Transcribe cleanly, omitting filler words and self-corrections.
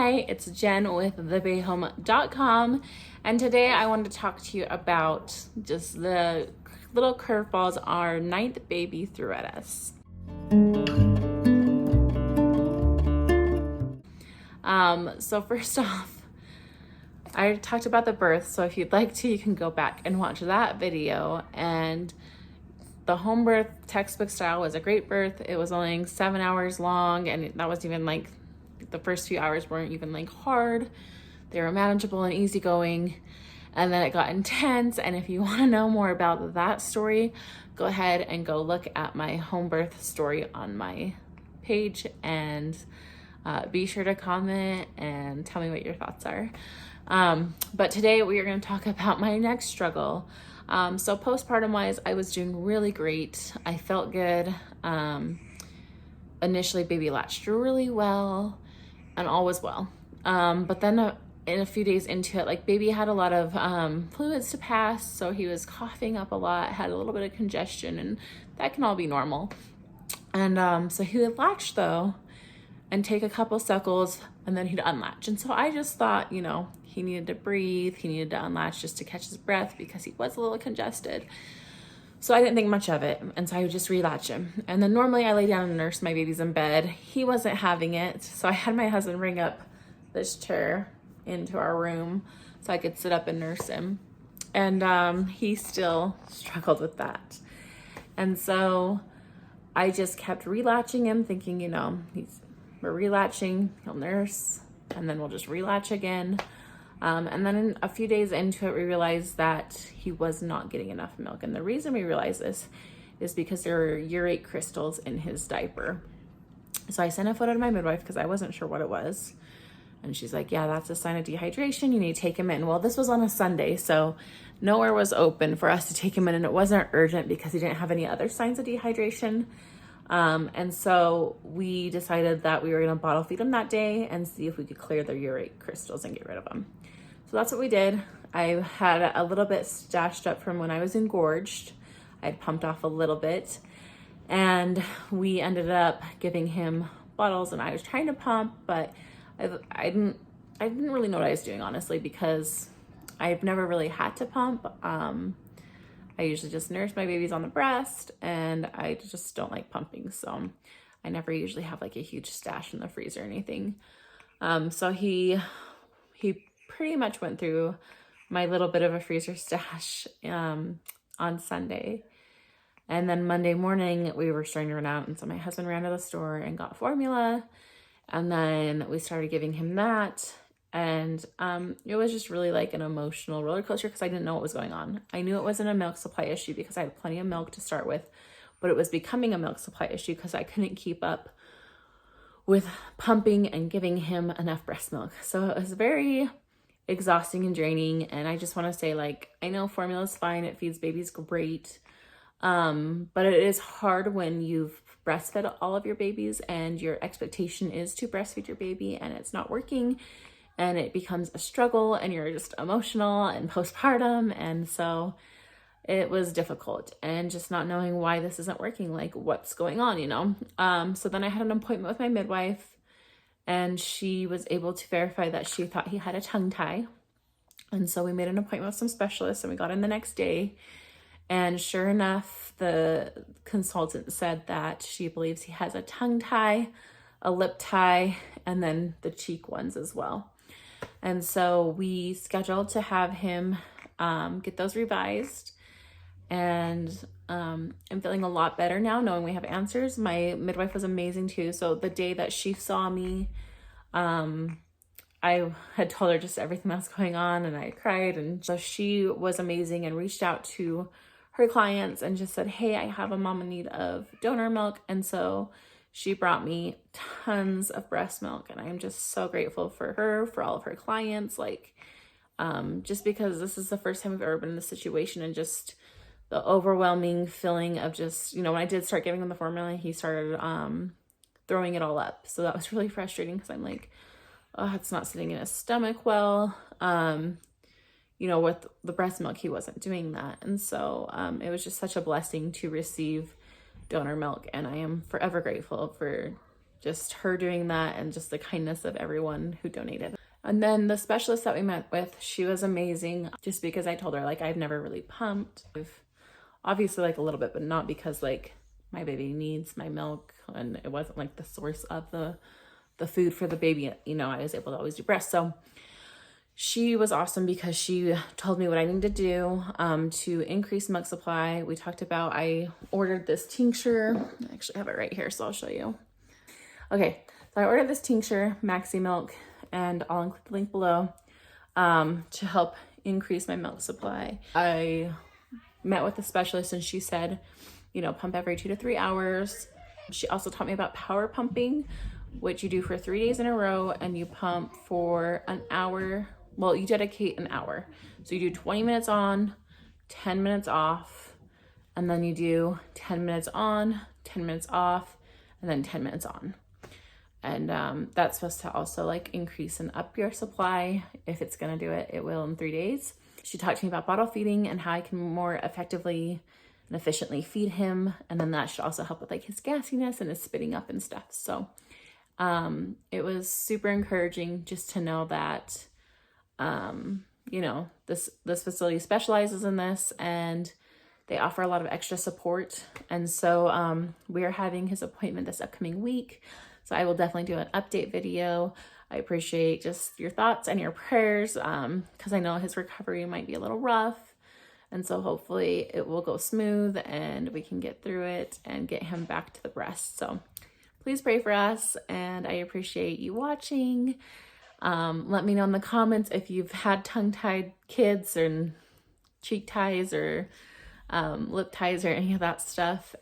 Hi, it's Jen with thebayhome.com, and today I wanted to talk to you about just the little curveballs our ninth baby threw at us. So first off, I talked about the birth, so if you'd like to, you can go back and watch that video. And the home birth textbook style was a great birth. It was only 7 hours long, and that was even like the first few hours weren't even like hard. They were manageable and easygoing, and then it got intense. And if you want to know more about that story, go ahead and go look at my home birth story on my page, and be sure to comment and tell me what your thoughts are. But today we are going to talk about my next struggle. So postpartum wise, I was doing really great. I felt good. Initially baby latched really well and all was well. But then in a few days into it, like baby had a lot of fluids to pass. So he was coughing up a lot, had a little bit of congestion, and that can all be normal. And so he would latch though and take a couple suckles, and then he'd unlatch. And so I just thought, you know, he needed to breathe, he needed to unlatch just to catch his breath because he was a little congested. So I didn't think much of it, and so I would just relatch him. And then normally I lay down and nurse my babies in bed. He wasn't having it, so I had my husband bring up this chair into our room so I could sit up and nurse him. And he still struggled with that. And so I just kept relatching him, thinking, you know, we're relatching, he'll nurse, and then we'll just relatch again. And then a few days into it, we realized that he was not getting enough milk. And the reason we realized this is because there were urate crystals in his diaper. So I sent a photo to my midwife because I wasn't sure what it was. And she's like, yeah, that's a sign of dehydration. You need to take him in. Well, this was on a Sunday, so nowhere was open for us to take him in. And it wasn't urgent because he didn't have any other signs of dehydration. And so we decided that we were going to bottle feed him that day and see if we could clear the urate crystals and get rid of them. So that's what we did. I had a little bit stashed up from when I was engorged. I had pumped off a little bit, and we ended up giving him bottles, and I was trying to pump, but I didn't really know what I was doing, honestly, because I've never really had to pump. I usually just nurse my babies on the breast, and I just don't like pumping. So I never usually have like a huge stash in the freezer or anything. So he pretty much went through my little bit of a freezer stash on Sunday. And then Monday morning we were starting to run out. And so my husband ran to the store and got formula. And then we started giving him that. And it was just really like an emotional roller coaster because I didn't know what was going on. I knew it wasn't a milk supply issue because I had plenty of milk to start with, but it was becoming a milk supply issue because I couldn't keep up with pumping and giving him enough breast milk. So it was very exhausting and draining. And I just want to say, like, I know formula is fine. It feeds babies great. But it is hard when you've breastfed all of your babies and your expectation is to breastfeed your baby and it's not working. And it becomes a struggle and you're just emotional and postpartum. And so it was difficult, and just not knowing why this isn't working, like what's going on, you know? So then I had an appointment with my midwife, and she was able to verify that she thought he had a tongue tie. And so we made an appointment with some specialists, and we got in the next day. And sure enough, the consultant said that she believes he has a tongue tie, a lip tie, and then the cheek ones as well. And so we scheduled to have him get those revised. And I'm feeling a lot better now knowing we have answers. My midwife was amazing too. So the day that she saw me, I had told her just everything that was going on, and I cried. And so she was amazing and reached out to her clients and just said, hey, I have a mom in need of donor milk. And so she brought me tons of breast milk, and I'm just so grateful for her, for all of her clients, like, just because this is the first time we've ever been in this situation, and just the overwhelming feeling of just, you know, when I did start giving him the formula, he started throwing it all up. So that was really frustrating because I'm like, oh, it's not sitting in his stomach well. You know, with the breast milk, he wasn't doing that. And so it was just such a blessing to receive donor milk, and I am forever grateful for just her doing that and just the kindness of everyone who donated. And then the specialist that we met with, she was amazing, just because I told her, like, I've never really pumped. I've obviously like a little bit, but not because like my baby needs my milk, and it wasn't like the source of the food for the baby. You know, I was able to always do breast. So she was awesome because she told me what I need to do to increase milk supply. We talked about, I ordered this tincture. I actually have it right here, so I'll show you. Okay, so I ordered this tincture, Maxi Milk, and I'll include the link below, to help increase my milk supply. I met with a specialist and she said, you know, pump every 2 to 3 hours. She also taught me about power pumping, which you do for 3 days in a row, and you pump for an hour. Well, you dedicate an hour. So you do 20 minutes on, 10 minutes off, and then you do 10 minutes on, 10 minutes off, and then 10 minutes on. And that's supposed to also like increase and up your supply. If it's gonna do it, it will in 3 days. She talked to me about bottle feeding and how I can more effectively and efficiently feed him. And then that should also help with like his gassiness and his spitting up and stuff. So it was super encouraging just to know that, you know, this facility specializes in this, and they offer a lot of extra support. And so we are having his appointment this upcoming week. So I will definitely do an update video. I appreciate just your thoughts and your prayers, because I know his recovery might be a little rough. And so hopefully it will go smooth and we can get through it and get him back to the breast. So please pray for us, and I appreciate you watching. Let me know in the comments if you've had tongue-tied kids or cheek ties or lip ties or any of that stuff.